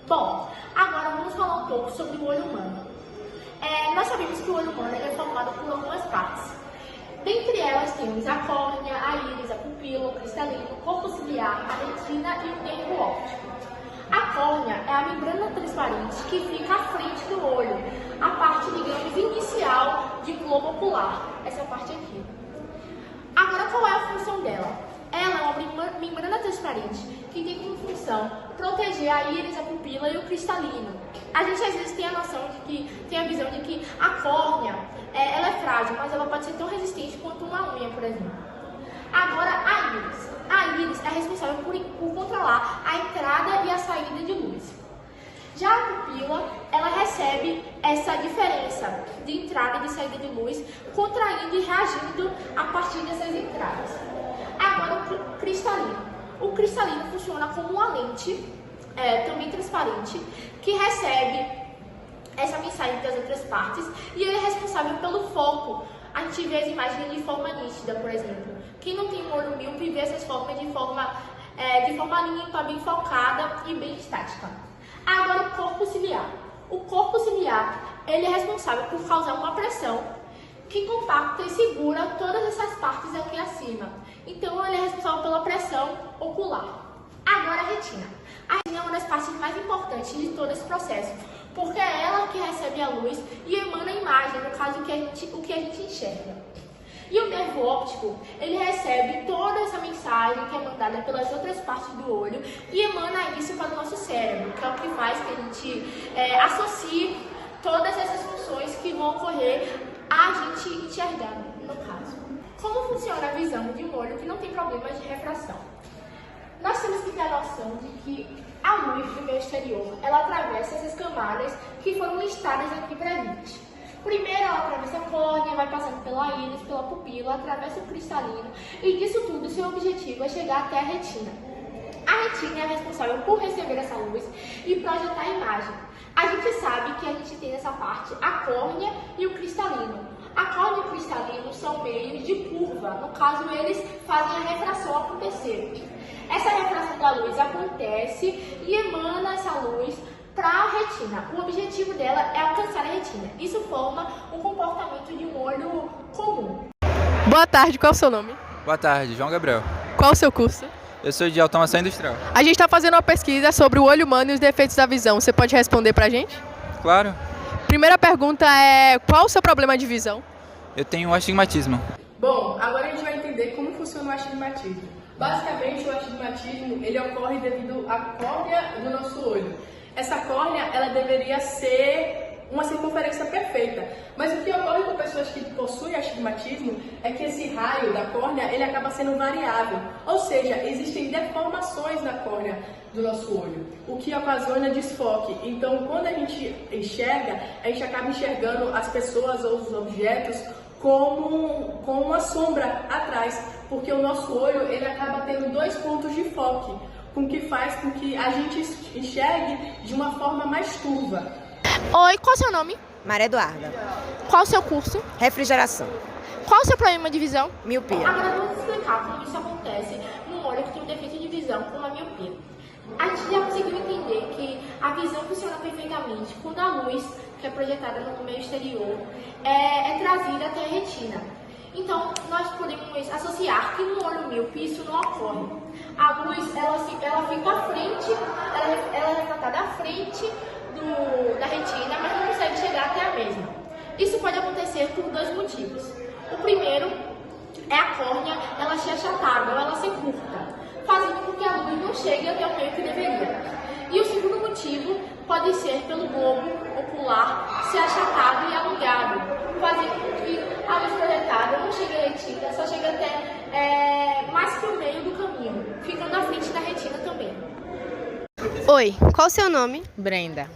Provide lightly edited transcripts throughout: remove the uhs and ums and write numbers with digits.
Bom, agora vamos falar um pouco sobre o olho humano. Nós sabemos que o olho humano é formado por algumas partes. Dentre elas temos a córnea, a íris, a pupila, o cristalino, o corpo ciliar, a retina e o nervo óptico. A córnea é a membrana transparente que fica à frente do olho, a parte, digamos, inicial de globo ocular, essa parte aqui. Agora, qual é a função dela? Ela é uma membrana transparente que tem como função proteger a íris, a pupila e o cristalino. A gente às vezes tem a visão de que a córnea ela é frágil, mas ela pode ser tão resistente quanto uma unha, por exemplo. Agora, a íris. A íris é responsável por controlar a entrada e a saída de luz. Já a pupila, ela recebe essa diferença de entrada e de saída de luz, contraindo e reagindo a partir dessas entradas. Agora, o cristalino. O cristalino funciona como uma lente, também transparente, que recebe essa mensagem das outras partes e ele é responsável pelo foco. A gente vê as imagens de forma nítida, por exemplo. Quem não tem um olho míope vê essas formas de forma limpa, bem focada e bem estática. Agora, o corpo ciliar. O corpo ciliar, ele é responsável por causar uma pressão que compacta e segura todas essas partes aqui acima. Então, ele é responsável pela pressão ocular. Agora, a retina. A retina é uma das partes mais importantes de todo esse processo, porque é ela que recebe a luz e emana a imagem, no caso, o que a gente enxerga. E o nervo óptico, ele recebe toda essa mensagem que é mandada pelas outras partes do olho e emana isso para o nosso cérebro, que é o que faz que a gente associe todas essas funções que vão ocorrer a gente enxergar, no caso. Como funciona a visão de um olho que não tem problemas de refração? Nós temos que ter a noção de que a luz do meio exterior, ela atravessa essas camadas que foram listadas aqui pra gente. Primeiro ela atravessa a córnea, vai passando pela íris, pela pupila, atravessa o cristalino e disso tudo, seu objetivo é chegar até a retina. A retina é responsável por receber essa luz e projetar a imagem. A gente sabe que a gente tem nessa parte a córnea e o cristalino. A córnea e o cristalino são meios de curva, no caso eles fazem a refração acontecer. Essa refração da luz acontece e emana essa luz para a retina. O objetivo dela é alcançar a retina. Isso forma um comportamento de um olho comum. Boa tarde, qual é o seu nome? Boa tarde, João Gabriel. Qual o seu curso? Eu sou de automação industrial. A gente está fazendo uma pesquisa sobre o olho humano e os defeitos da visão. Você pode responder pra gente? Claro, Primeira pergunta é, qual o seu problema de visão? eu tenho astigmatismo. Bom, agora a gente vai entender como funciona o astigmatismo. Basicamente, o astigmatismo ele ocorre devido à córnea do nosso olho. Essa córnea ela deveria ser uma circunferência perfeita, mas o que ocorre com pessoas que possuem astigmatismo é que esse raio da córnea ele acaba sendo variável, ou seja, existem deformações na córnea do nosso olho, o que ocasiona desfoque. Então, quando a gente enxerga, a gente acaba enxergando as pessoas ou os objetos com uma sombra atrás, porque o nosso olho ele acaba tendo dois pontos de foco, com que faz com que a gente enxergue de uma forma mais turva. Oi, qual é o seu nome? Maria Eduarda. Qual o seu curso? Refrigeração. Qual o seu problema de visão? Miopia. Agora vamos explicar como isso acontece num olho que tem um defeito de visão, como a miopia. A gente já conseguiu entender que a visão funciona perfeitamente quando a luz, que é projetada no meio exterior, é trazida até a retina. Então, nós podemos associar que no olho míope isso não ocorre. A luz, ela fica à frente, ela é refratada à frente da retina, mas não consegue chegar até a mesma. Isso pode acontecer por dois motivos. O primeiro é a córnea, ela ser achatada ou ela ser curta, fazendo com que a luz não chegue até o meio que deveria. E o segundo motivo pode ser pelo globo ocular ser achatado e alongado, fazendo com que a luz projetada não chegue à retina, só chega até mais que o meio do caminho, ficando à frente da retina também. Oi, qual o seu nome? Brenda,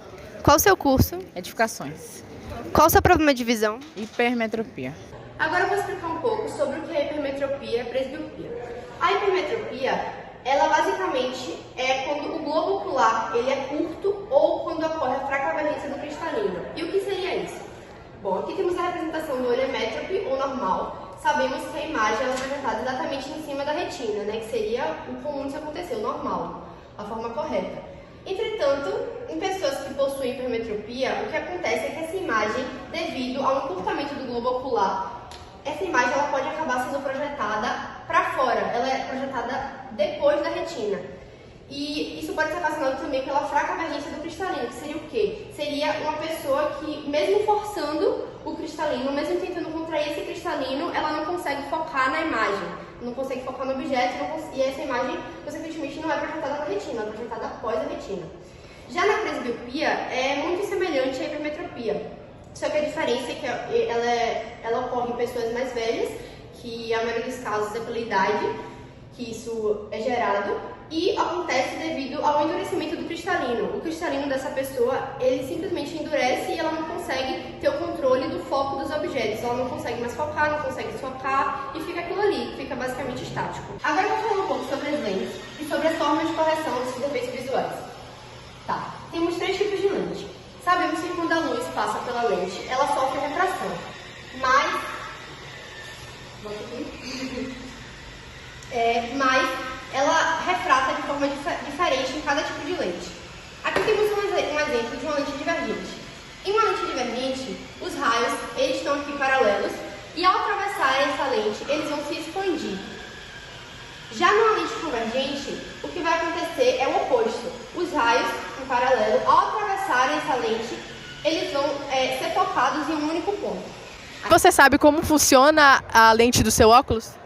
Qual o seu curso? edificações, Qual o seu problema de visão? hipermetropia. Agora eu vou explicar um pouco sobre o que é hipermetropia e presbiopia. A hipermetropia, ela basicamente é quando o globo ocular ele é curto ou quando ocorre a fraca convergência do cristalino. E o que seria isso? Bom, aqui temos a representação do olho emétrope ou normal. Sabemos que a imagem é apresentada exatamente em cima da retina, né, que seria o comum de se acontecer, o normal, a forma correta. Entretanto, em pessoas que possuem hipermetropia, o que acontece é que essa imagem, devido ao encurtamento do globo ocular, essa imagem ela pode acabar sendo projetada para fora, ela é projetada depois da retina. E isso pode ser ocasionado também pela fraca emergência do cristalino, que seria o quê? Seria uma pessoa que, mesmo forçando o cristalino, mesmo tentando contrair esse cristalino, ela não consegue focar na imagem, não consegue focar no objeto, e essa imagem, consequentemente, não é projetada na retina, é projetada após a retina. Já na presbiopia, é muito semelhante à hipermetropia, só que a diferença é que ela ocorre em pessoas mais velhas, que a maioria dos casos é pela idade, que isso é gerado, e acontece devido ao endurecimento do cristalino. O cristalino dessa pessoa, ele simplesmente endurece e ela não consegue ter o controle do foco dos objetos. Ela não consegue mais focar, não consegue desfocar e fica aquilo ali, fica basicamente estático. Agora eu vou falar um pouco sobre as lentes e sobre as formas de correção desses defeitos visuais. Tá, temos 3 tipos de lente. Sabemos que quando a luz passa pela lente, ela sofre refração, mas ela refrata de forma diferente em cada tipo de lente. Aqui temos um exemplo de uma lente divergente. Em uma lente divergente, os raios eles estão aqui paralelos e ao atravessarem essa lente, eles vão se expandir. Já numa lente convergente, o que vai acontecer é o oposto. Os raios, em paralelo, ao atravessarem essa lente, eles vão ser focados em um único ponto. Você sabe como funciona a lente do seu óculos?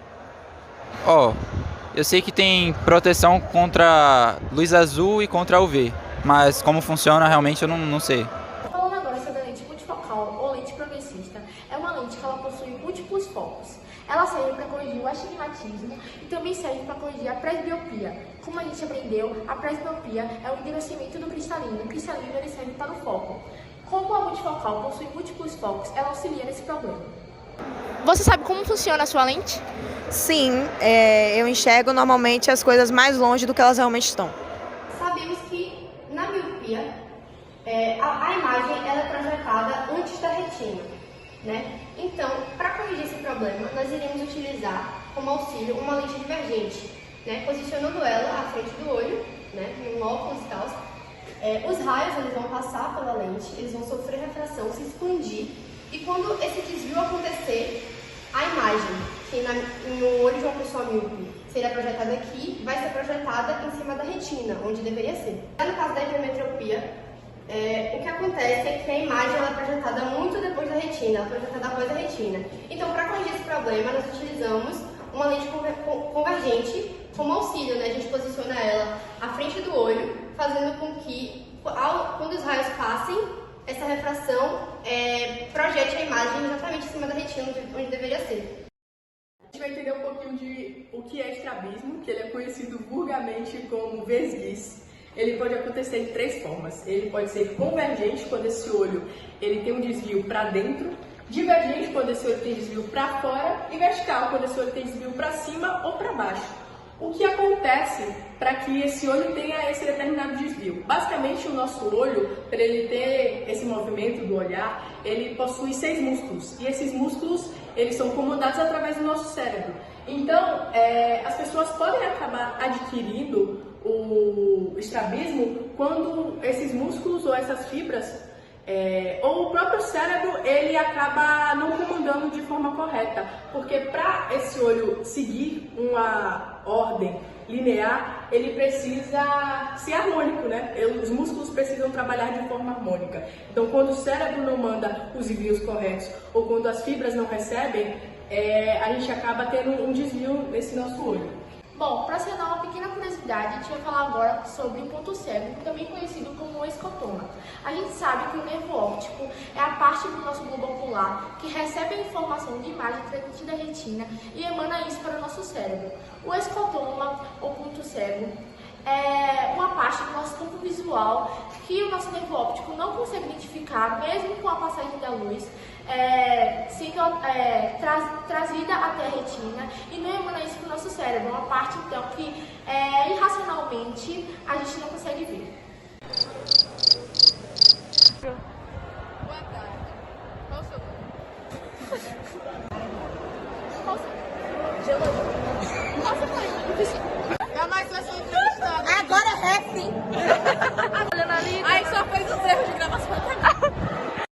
Eu sei que tem proteção contra luz azul e contra UV, mas como funciona realmente eu não sei. Falando agora sobre a lente multifocal ou lente progressista, é uma lente que ela possui múltiplos focos. Ela serve para corrigir o astigmatismo e também serve para corrigir a presbiopia. Como a gente aprendeu, a presbiopia é o endurecimento do cristalino. O cristalino ele serve para o foco. Como a multifocal possui múltiplos focos, ela auxilia nesse problema. Você sabe como funciona a sua lente? Sim, eu enxergo normalmente as coisas mais longe do que elas realmente estão. Sabemos que na miopia, a imagem ela é projetada antes da retina, né? Então, para corrigir esse problema, nós iremos utilizar como auxílio uma lente divergente, né? Posicionando ela à frente do olho, né? Em um óculos e tal. Os raios eles vão passar pela lente, eles vão sofrer refração, se expandir, e quando esse desvio acontecer, a imagem, que no olho de uma pessoa míope seria projetada aqui, vai ser projetada em cima da retina, onde deveria ser. No caso da hipermetropia, o que acontece é que a imagem ela é projetada muito depois da retina, ela é projetada após a retina. Então, para corrigir esse problema, nós utilizamos uma lente convergente como auxílio, né? A gente posiciona ela à frente do olho, fazendo com que, quando os raios passem, essa refração projete a imagem exatamente em cima da retina, onde deveria ser. A gente vai entender um pouquinho de o que é estrabismo, que ele é conhecido vulgarmente como vesguice. Ele pode acontecer de 3 formas. Ele pode ser convergente, quando esse olho ele tem um desvio para dentro, divergente, quando esse olho tem desvio para fora, e vertical, quando esse olho tem desvio para cima ou para baixo. O que acontece para que esse olho tenha esse determinado desvio? Basicamente, o nosso olho, para ele ter esse movimento do olhar, ele possui 6 músculos. E esses músculos, eles são comandados através do nosso cérebro. Então, as pessoas podem acabar adquirindo o estrabismo quando esses músculos ou essas fibras ou o próprio cérebro ele acaba não comandando de forma correta, porque para esse olho seguir uma ordem linear, ele precisa ser harmônico, né? Os músculos precisam trabalhar de forma harmônica. Então, quando o cérebro não manda os envios corretos ou quando as fibras não recebem, a gente acaba tendo um desvio nesse nosso olho. Bom, para sanar uma pequena curiosidade, a gente vai falar agora sobre o ponto cego, também conhecido como o escotoma. A gente sabe que o nervo óptico é a parte do nosso globo ocular que recebe a informação de imagem transmitida à retina e emana isso para o nosso cérebro. O escotoma, ou ponto cego, é uma parte do nosso campo visual que o nosso nervo óptico não consegue identificar, mesmo com a passagem da luz, sendo trazida até a retina e não emana isso para o nosso cérebro. É uma parte, então, que irracionalmente a gente não consegue ver.